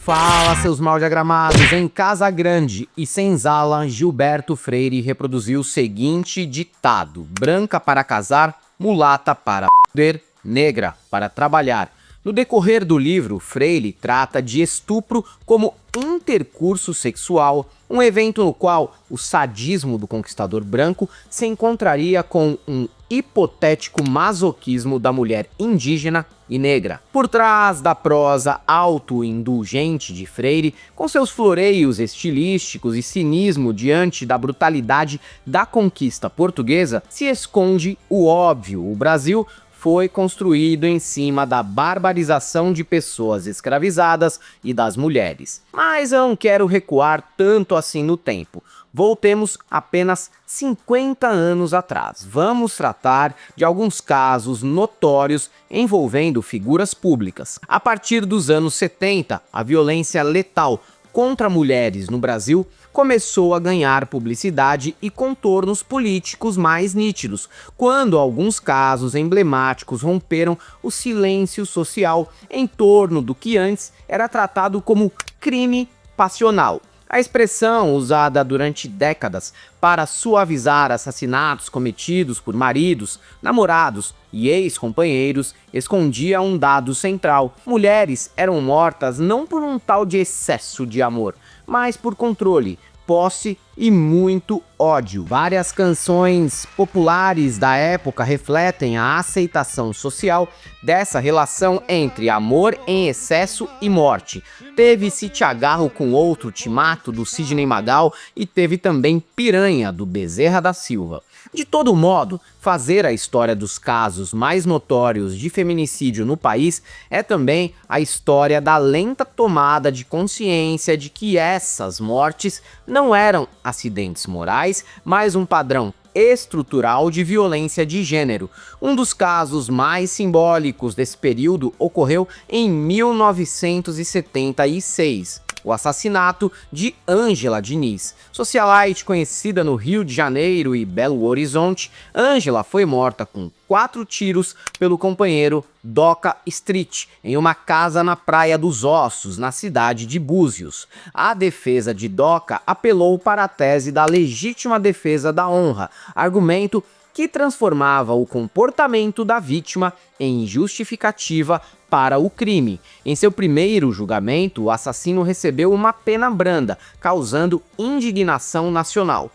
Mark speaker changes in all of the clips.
Speaker 1: Fala, seus mal diagramados! Em Casa Grande e Senzala, Gilberto Freire reproduziu o seguinte ditado: branca para casar, mulata para poder, negra para trabalhar. No decorrer do livro, Freire trata de estupro como intercurso sexual, um evento no qual o sadismo do conquistador branco se encontraria com um hipotético masoquismo da mulher indígena e negra. Por trás da prosa autoindulgente de Freire, com seus floreios estilísticos e cinismo diante da brutalidade da conquista portuguesa, se esconde o óbvio: o Brasil foi construído em cima da barbarização de pessoas escravizadas e das mulheres. Mas eu não quero recuar tanto assim no tempo. Voltemos apenas 50 anos atrás. Vamos tratar de alguns casos notórios envolvendo figuras públicas. A partir dos anos 70, a violência letal contra mulheres no Brasil começou a ganhar publicidade e contornos políticos mais nítidos, quando alguns casos emblemáticos romperam o silêncio social em torno do que antes era tratado como crime passional. A expressão, usada durante décadas para suavizar assassinatos cometidos por maridos, namorados e ex-companheiros, escondia um dado central: mulheres eram mortas não por um tal de excesso de amor, mas por controle, posse e muito ódio. Várias canções populares da época refletem a aceitação social dessa relação entre amor em excesso e morte. Teve Se Te Agarro com Outro, Te Mato, do Sidney Magal, e teve também Piranha, do Bezerra da Silva. De todo modo, fazer a história dos casos mais notórios de feminicídio no país é também a história da lenta tomada de consciência de que essas mortes não eram acidentes morais, mas um padrão estrutural de violência de gênero. Um dos casos mais simbólicos desse período ocorreu em 1976. O assassinato de Ângela Diniz. Socialite conhecida no Rio de Janeiro e Belo Horizonte, Ângela foi morta com 4 tiros pelo companheiro Doca Street, em uma casa na Praia dos Ossos, na cidade de Búzios. A defesa de Doca apelou para a tese da legítima defesa da honra, argumento que transformava o comportamento da vítima em justificativa para o crime. Em seu primeiro julgamento, o assassino recebeu uma pena branda, causando indignação nacional.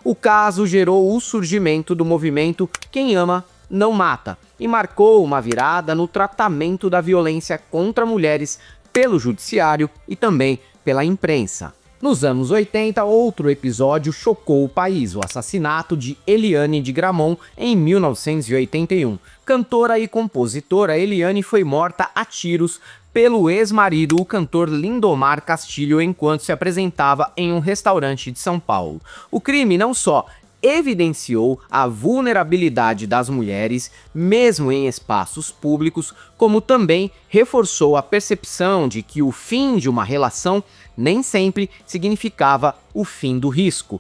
Speaker 1: O caso gerou o surgimento do movimento Quem Ama Não Mata e marcou uma virada no tratamento da violência contra mulheres pelo judiciário e também pela imprensa. Nos anos 80, outro episódio chocou o país: o assassinato de Eliane de Gramont em 1981. Cantora e compositora, Eliane foi morta a tiros pelo ex-marido, o cantor Lindomar Castilho, enquanto se apresentava em um restaurante de São Paulo. O crime não só evidenciou a vulnerabilidade das mulheres, mesmo em espaços públicos, como também reforçou a percepção de que o fim de uma relação nem sempre significava o fim do risco.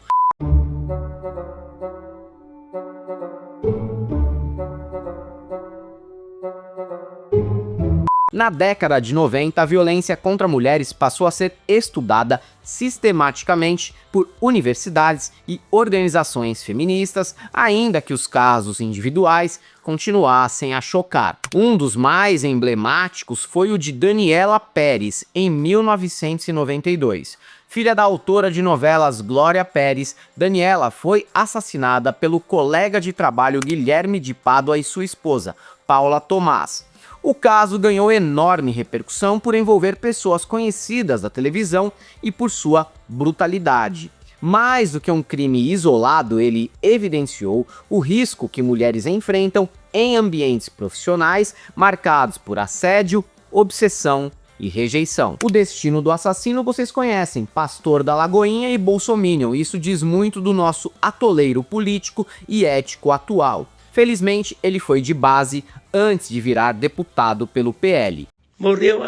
Speaker 1: Na década de 90, a violência contra mulheres passou a ser estudada sistematicamente por universidades e organizações feministas, ainda que os casos individuais continuassem a chocar. Um dos mais emblemáticos foi o de Daniela Pérez, em 1992. Filha da autora de novelas Glória Pérez, Daniela foi assassinada pelo colega de trabalho Guilherme de Pádua e sua esposa, Paula Tomás. O caso ganhou enorme repercussão por envolver pessoas conhecidas da televisão e por sua brutalidade. Mais do que um crime isolado, ele evidenciou o risco que mulheres enfrentam em ambientes profissionais marcados por assédio, obsessão e rejeição. O destino do assassino vocês conhecem: pastor da Lagoinha e bolsominion. Isso diz muito do nosso atoleiro político e ético atual. Felizmente, ele foi de base antes de virar deputado pelo PL.
Speaker 2: Morreu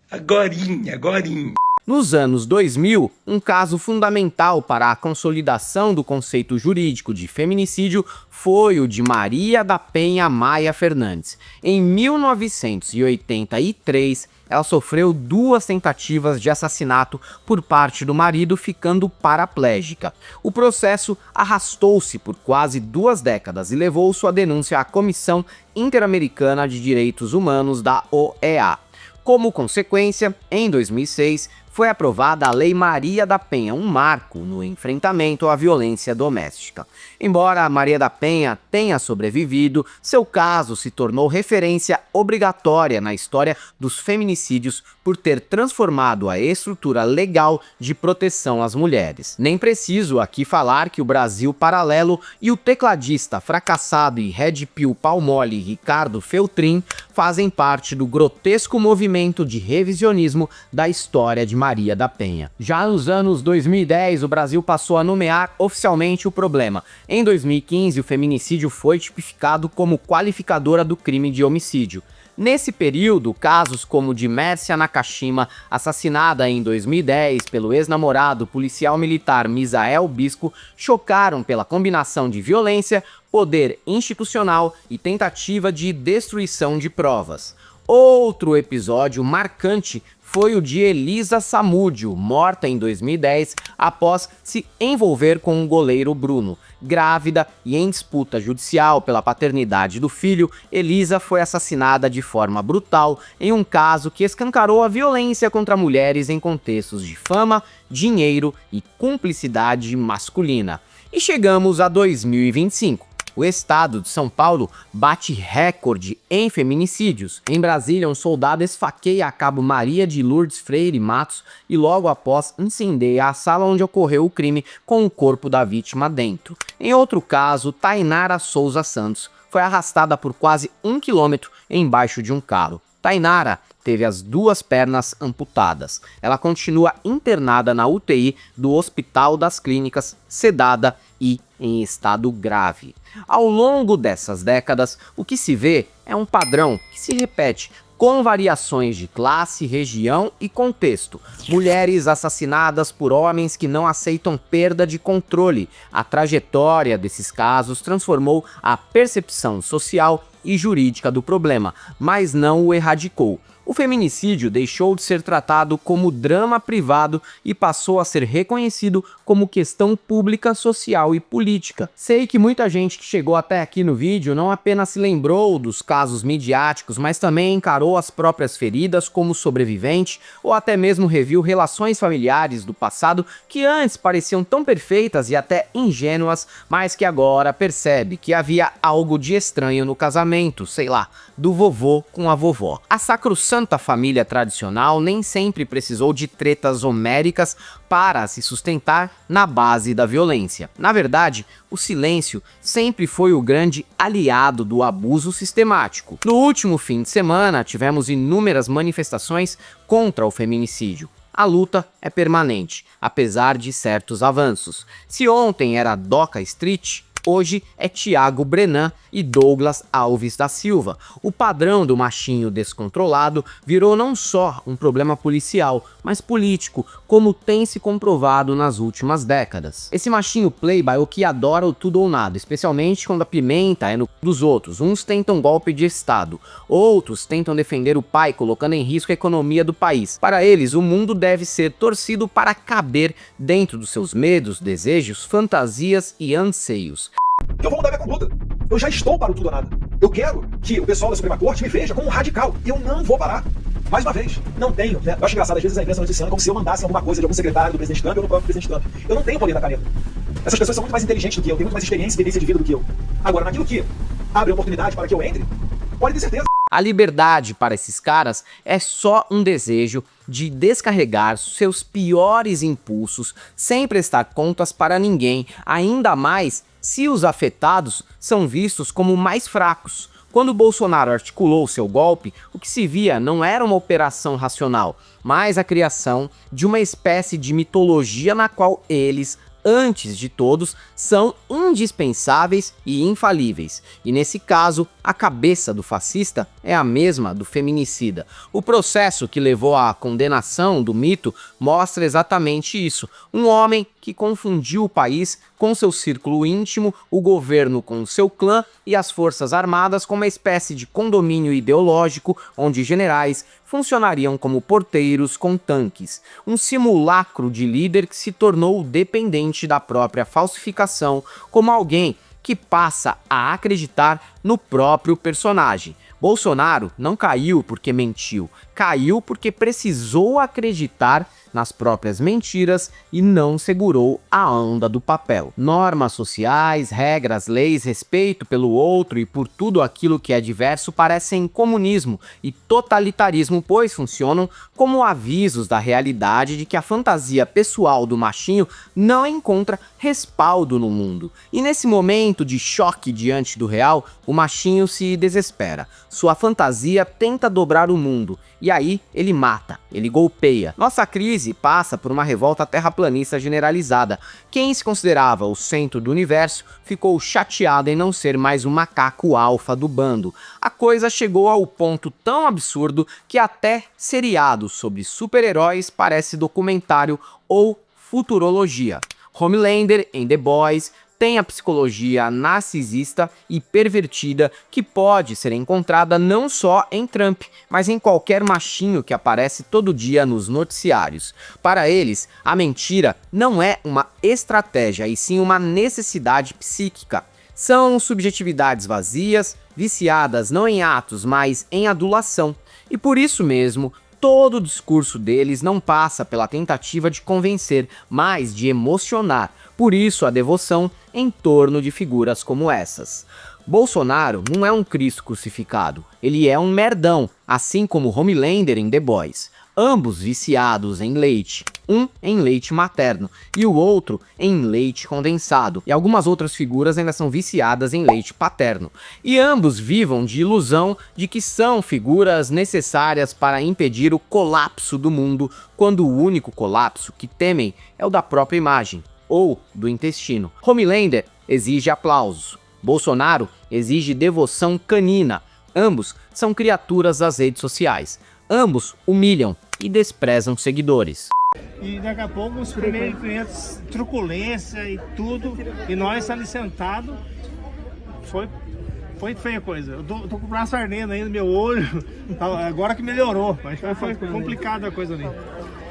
Speaker 2: agorinha.
Speaker 1: Nos anos 2000, um caso fundamental para a consolidação do conceito jurídico de feminicídio foi o de Maria da Penha Maia Fernandes. Em 1983, ela sofreu 2 tentativas de assassinato por parte do marido, ficando paraplégica. O processo arrastou-se por quase 2 décadas e levou sua denúncia à Comissão Interamericana de Direitos Humanos da OEA. Como consequência, em 2006, foi aprovada a Lei Maria da Penha, um marco no enfrentamento à violência doméstica. Embora Maria da Penha tenha sobrevivido, seu caso se tornou referência obrigatória na história dos feminicídios por ter transformado a estrutura legal de proteção às mulheres. Nem preciso aqui falar que o Brasil Paralelo e o tecladista fracassado e Red Pill Palmole Ricardo Feltrin fazem parte do grotesco movimento de revisionismo da história de Maria da Penha. Já nos anos 2010, o Brasil passou a nomear oficialmente o problema. Em 2015, o feminicídio foi tipificado como qualificadora do crime de homicídio. Nesse período, casos como o de Mércia Nakashima, assassinada em 2010 pelo ex-namorado policial militar Misael Bisco, chocaram pela combinação de violência, poder institucional e tentativa de destruição de provas. Outro episódio marcante foi o de Elisa Samúdio, morta em 2010 após se envolver com o goleiro Bruno. Grávida e em disputa judicial pela paternidade do filho, Elisa foi assassinada de forma brutal em um caso que escancarou a violência contra mulheres em contextos de fama, dinheiro e cumplicidade masculina. E chegamos a 2025. O estado de São Paulo bate recorde em feminicídios. Em Brasília, um soldado esfaqueia a cabo Maria de Lourdes Freire Matos e logo após incendeia a sala onde ocorreu o crime com o corpo da vítima dentro. Em outro caso, Tainara Souza Santos foi arrastada por quase 1 quilômetro embaixo de um carro. Tainara teve as 2 pernas amputadas. Ela continua internada na UTI do Hospital das Clínicas, sedada e em estado grave. Ao longo dessas décadas, o que se vê é um padrão que se repete, com variações de classe, região e contexto. Mulheres assassinadas por homens que não aceitam perda de controle. A trajetória desses casos transformou a percepção social e jurídica do problema, mas não o erradicou. O feminicídio deixou de ser tratado como drama privado e passou a ser reconhecido como questão pública, social e política. Sei que muita gente que chegou até aqui no vídeo não apenas se lembrou dos casos midiáticos, mas também encarou as próprias feridas como sobrevivente ou até mesmo reviu relações familiares do passado que antes pareciam tão perfeitas e até ingênuas, mas que agora percebe que havia algo de estranho no casamento, sei lá, do vovô com a vovó. A sacrossanta família tradicional nem sempre precisou de tretas homéricas para se sustentar na base da violência. Na verdade, o silêncio sempre foi o grande aliado do abuso sistemático. No último fim de semana, tivemos inúmeras manifestações contra o feminicídio. A luta é permanente, apesar de certos avanços. Se ontem era Doca Street, hoje é Thiago Brenan e Douglas Alves da Silva. O padrão do machinho descontrolado virou não só um problema policial, mas político, como tem se comprovado nas últimas décadas. Esse machinho playboy é o que adora o tudo ou nada, especialmente quando a pimenta é no dos outros. Uns tentam golpe de estado, outros tentam defender o pai, colocando em risco a economia do país. Para eles, o mundo deve ser torcido para caber dentro dos seus medos, desejos, fantasias e anseios.
Speaker 2: Eu vou mudar minha conduta. Eu já estou para o tudo ou nada. Eu quero que o pessoal da Suprema Corte me veja como um radical. E eu não vou parar. Mais uma vez, não tenho, né? Eu acho engraçado, às vezes a imprensa noticiando como se eu mandasse alguma coisa de algum secretário do presidente Trump ou do próprio presidente Trump. Eu não tenho poder da caneta. Essas pessoas são muito mais inteligentes do que eu, têm muito mais experiência e vivência de vida do que eu. Agora, naquilo que abre oportunidade para que eu entre, pode ter certeza.
Speaker 1: A liberdade para esses caras é só um desejo de descarregar seus piores impulsos sem prestar contas para ninguém, ainda mais se os afetados são vistos como mais fracos. Quando Bolsonaro articulou seu golpe, o que se via não era uma operação racional, mas a criação de uma espécie de mitologia na qual eles, antes de todos, são indispensáveis e infalíveis. E nesse caso, a cabeça do fascista é a mesma do feminicida. O processo que levou à condenação do mito mostra exatamente isso. Um homem que confundiu o país com seu círculo íntimo, o governo com seu clã e as forças armadas com uma espécie de condomínio ideológico onde generais funcionariam como porteiros com tanques. Um simulacro de líder que se tornou dependente da própria falsificação, como alguém que passa a acreditar no próprio personagem. Bolsonaro não caiu porque mentiu, caiu porque precisou acreditar nas próprias mentiras e não segurou a onda do papel. Normas sociais, regras, leis, respeito pelo outro e por tudo aquilo que é diverso parecem comunismo e totalitarismo, pois funcionam como avisos da realidade de que a fantasia pessoal do machinho não encontra respaldo no mundo. E nesse momento de choque diante do real, o machinho se desespera. Sua fantasia tenta dobrar o mundo, e aí ele mata, ele golpeia. Nossa crise passa por uma revolta terraplanista generalizada. Quem se considerava o centro do universo ficou chateado em não ser mais o macaco alfa do bando. A coisa chegou ao ponto tão absurdo que até seriado sobre super-heróis parece documentário ou futurologia. Homelander em The Boys tem a psicologia narcisista e pervertida que pode ser encontrada não só em Trump, mas em qualquer machinho que aparece todo dia nos noticiários. Para eles, a mentira não é uma estratégia, e sim uma necessidade psíquica. São subjetividades vazias, viciadas não em atos, mas em adulação. E por isso mesmo, todo o discurso deles não passa pela tentativa de convencer, mas de emocionar. Por isso a devoção em torno de figuras como essas. Bolsonaro não é um Cristo crucificado, ele é um merdão, assim como Homelander em The Boys. Ambos viciados em leite, um em leite materno e o outro em leite condensado. E algumas outras figuras ainda são viciadas em leite paterno. E ambos vivam de ilusão de que são figuras necessárias para impedir o colapso do mundo, quando o único colapso que temem é o da própria imagem ou do intestino. Homelander exige aplausos. Bolsonaro exige devoção canina. Ambos são criaturas das redes sociais. Ambos humilham e desprezam seguidores.
Speaker 3: E daqui a pouco os primeiros clientes, truculência e tudo, e nós ali sentados, foi feia a coisa. Eu tô com o braço ardendo ainda, meu olho, agora que melhorou, mas foi complicada a coisa ali.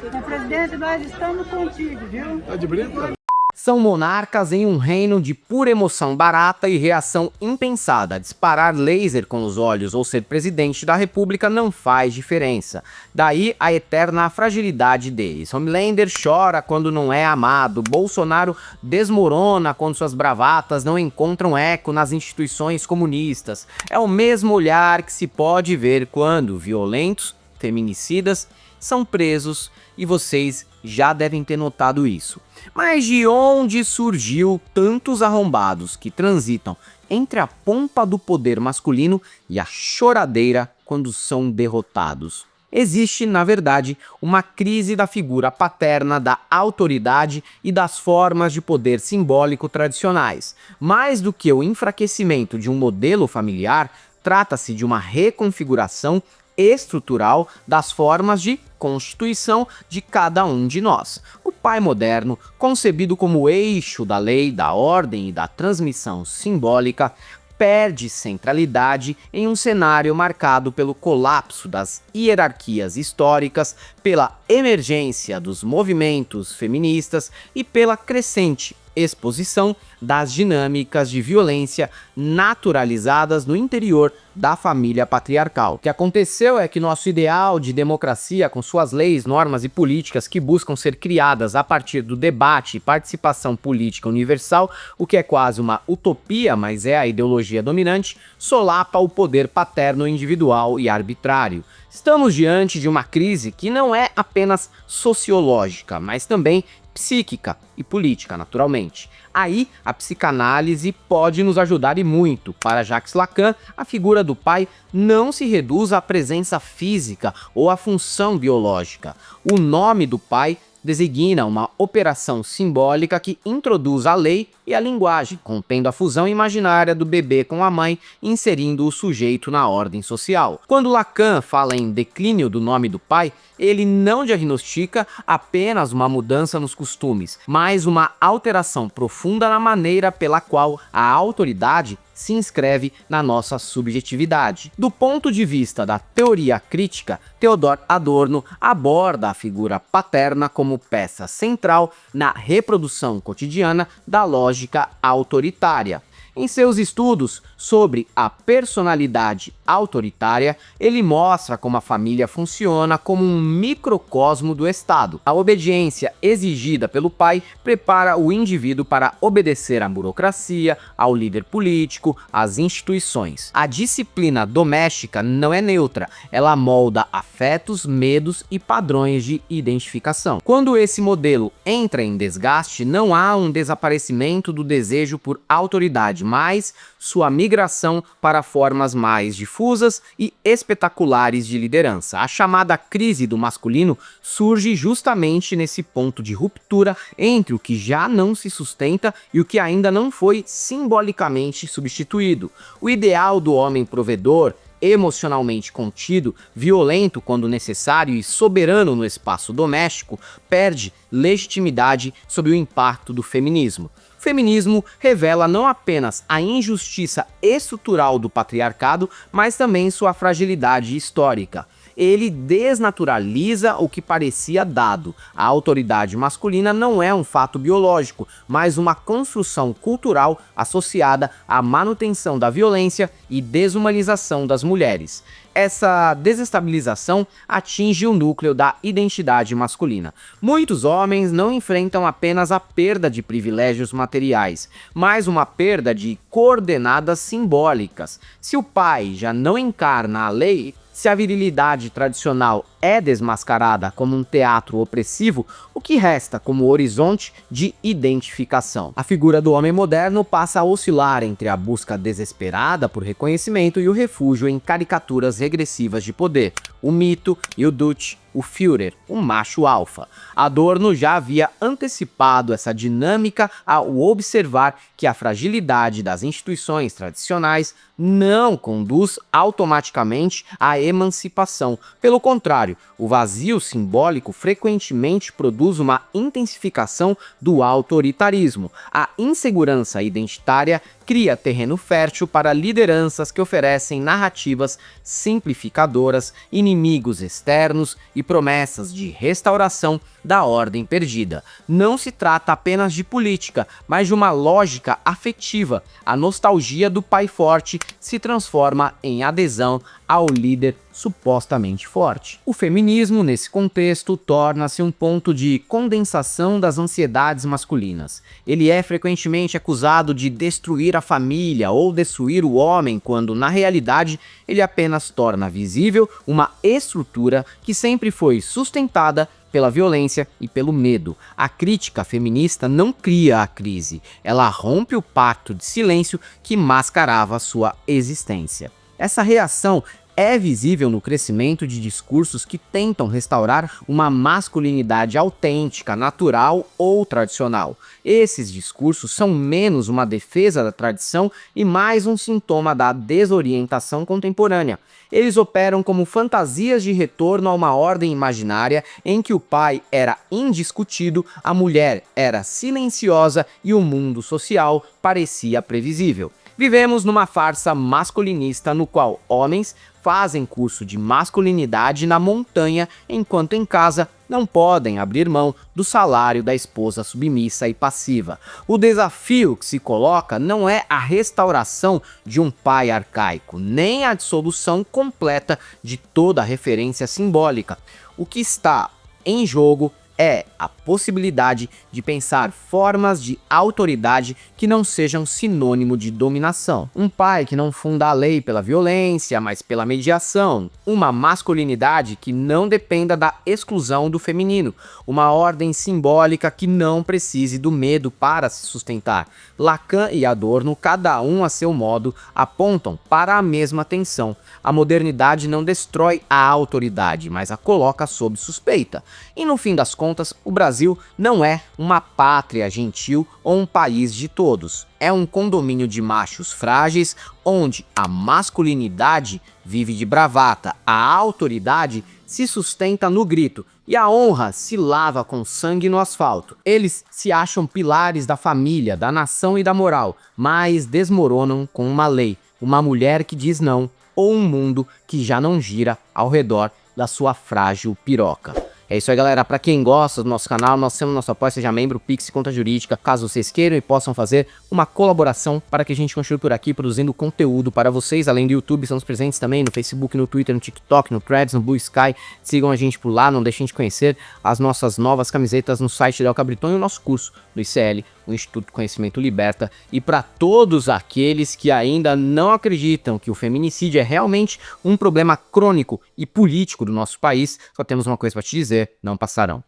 Speaker 4: Senhor presidente, nós estamos contigo, viu?
Speaker 3: Tá de brinco?
Speaker 1: São monarcas em um reino de pura emoção barata e reação impensada. Disparar laser com os olhos ou ser presidente da república não faz diferença. Daí a eterna fragilidade deles. Homelander chora quando não é amado. Bolsonaro desmorona quando suas bravatas não encontram eco nas instituições comunistas. É o mesmo olhar que se pode ver quando violentos, feminicidas, são presos, e vocês já devem ter notado isso. Mas de onde surgiu tantos arrombados que transitam entre a pompa do poder masculino e a choradeira quando são derrotados? Existe, na verdade, uma crise da figura paterna, da autoridade e das formas de poder simbólico tradicionais. Mais do que o enfraquecimento de um modelo familiar, trata-se de uma reconfiguração estrutural das formas de constituição de cada um de nós. O pai moderno, concebido como eixo da lei, da ordem e da transmissão simbólica, perde centralidade em um cenário marcado pelo colapso das hierarquias históricas, pela emergência dos movimentos feministas e pela crescente exposição das dinâmicas de violência naturalizadas no interior da família patriarcal. O que aconteceu é que nosso ideal de democracia, com suas leis, normas e políticas que buscam ser criadas a partir do debate e participação política universal, o que é quase uma utopia, mas é a ideologia dominante, solapa o poder paterno individual e arbitrário. Estamos diante de uma crise que não é apenas sociológica, mas também psíquica e política, naturalmente. Aí, a psicanálise pode nos ajudar e muito. Para Jacques Lacan, a figura do pai não se reduz à presença física ou à função biológica. O nome do pai designa uma operação simbólica que introduz a lei e a linguagem, contendo a fusão imaginária do bebê com a mãe, inserindo o sujeito na ordem social. Quando Lacan fala em declínio do nome do pai, ele não diagnostica apenas uma mudança nos costumes, mas uma alteração profunda na maneira pela qual a autoridade se inscreve na nossa subjetividade. Do ponto de vista da teoria crítica, Theodor Adorno aborda a figura paterna como peça central na reprodução cotidiana da lógica autoritária. Em seus estudos sobre a personalidade autoritária, ele mostra como a família funciona como um microcosmo do Estado. A obediência exigida pelo pai prepara o indivíduo para obedecer à burocracia, ao líder político, às instituições. A disciplina doméstica não é neutra, ela molda afetos, medos e padrões de identificação. Quando esse modelo entra em desgaste, não há um desaparecimento do desejo por autoridade, mas sua migração para formas mais difusas e espetaculares de liderança. A chamada crise do masculino surge justamente nesse ponto de ruptura entre o que já não se sustenta e o que ainda não foi simbolicamente substituído. O ideal do homem provedor, emocionalmente contido, violento quando necessário e soberano no espaço doméstico, perde legitimidade sob o impacto do feminismo. O feminismo revela não apenas a injustiça estrutural do patriarcado, mas também sua fragilidade histórica. Ele desnaturaliza o que parecia dado. A autoridade masculina não é um fato biológico, mas uma construção cultural associada à manutenção da violência e desumanização das mulheres. Essa desestabilização atinge o núcleo da identidade masculina. Muitos homens não enfrentam apenas a perda de privilégios materiais, mas uma perda de coordenadas simbólicas. Se o pai já não encarna a lei, se a virilidade tradicional é desmascarada como um teatro opressivo, o que resta como horizonte de identificação? A figura do homem moderno passa a oscilar entre a busca desesperada por reconhecimento e o refúgio em caricaturas regressivas de poder, o mito e o Dutch, o Führer, o macho alfa. Adorno já havia antecipado essa dinâmica ao observar que a fragilidade das instituições tradicionais não conduz automaticamente à emancipação. Pelo contrário, o vazio simbólico frequentemente produz uma intensificação do autoritarismo. A insegurança identitária cria terreno fértil para lideranças que oferecem narrativas simplificadoras, inimigos externos e promessas de restauração da ordem perdida. Não se trata apenas de política, mas de uma lógica afetiva. A nostalgia do pai forte se transforma em adesão ao líder supostamente forte. O feminismo, nesse contexto, torna-se um ponto de condensação das ansiedades masculinas. Ele é frequentemente acusado de destruir a família ou destruir o homem, quando, na realidade, ele apenas torna visível uma estrutura que sempre foi sustentada pela violência e pelo medo. A crítica feminista não cria a crise, ela rompe o pacto de silêncio que mascarava sua existência. Essa reação é visível no crescimento de discursos que tentam restaurar uma masculinidade autêntica, natural ou tradicional. Esses discursos são menos uma defesa da tradição e mais um sintoma da desorientação contemporânea. Eles operam como fantasias de retorno a uma ordem imaginária em que o pai era indiscutido, a mulher era silenciosa e o mundo social parecia previsível. Vivemos numa farsa masculinista no qual homens fazem curso de masculinidade na montanha, enquanto em casa não podem abrir mão do salário da esposa submissa e passiva. O desafio que se coloca não é a restauração de um pai arcaico, nem a dissolução completa de toda a referência simbólica. O que está em jogo é a possibilidade de pensar formas de autoridade que não sejam sinônimo de dominação. Um pai que não funda a lei pela violência, mas pela mediação. Uma masculinidade que não dependa da exclusão do feminino. Uma ordem simbólica que não precise do medo para se sustentar. Lacan e Adorno, cada um a seu modo, apontam para a mesma tensão. A modernidade não destrói a autoridade, mas a coloca sob suspeita. E no fim das contas, contas, o Brasil não é uma pátria gentil ou um país de todos. É um condomínio de machos frágeis, onde a masculinidade vive de bravata, a autoridade se sustenta no grito e a honra se lava com sangue no asfalto. Eles se acham pilares da família, da nação e da moral, mas desmoronam com uma lei, uma mulher que diz não ou um mundo que já não gira ao redor da sua frágil piroca. É isso aí, galera. Pra quem gosta do nosso canal, nós temos nosso apoio, seja membro, Pix, conta jurídica, caso vocês queiram e possam fazer uma colaboração para que a gente continue por aqui produzindo conteúdo para vocês. Além do YouTube, estamos presentes também no Facebook, no Twitter, no TikTok, no Threads, no Blue Sky. Sigam a gente por lá, não deixem de conhecer as nossas novas camisetas no site da El Cabriton e o nosso curso do ICL, o Instituto Conhecimento Liberta. E para todos aqueles que ainda não acreditam que o feminicídio é realmente um problema crônico e político do nosso país, só temos uma coisa para te dizer: não passarão.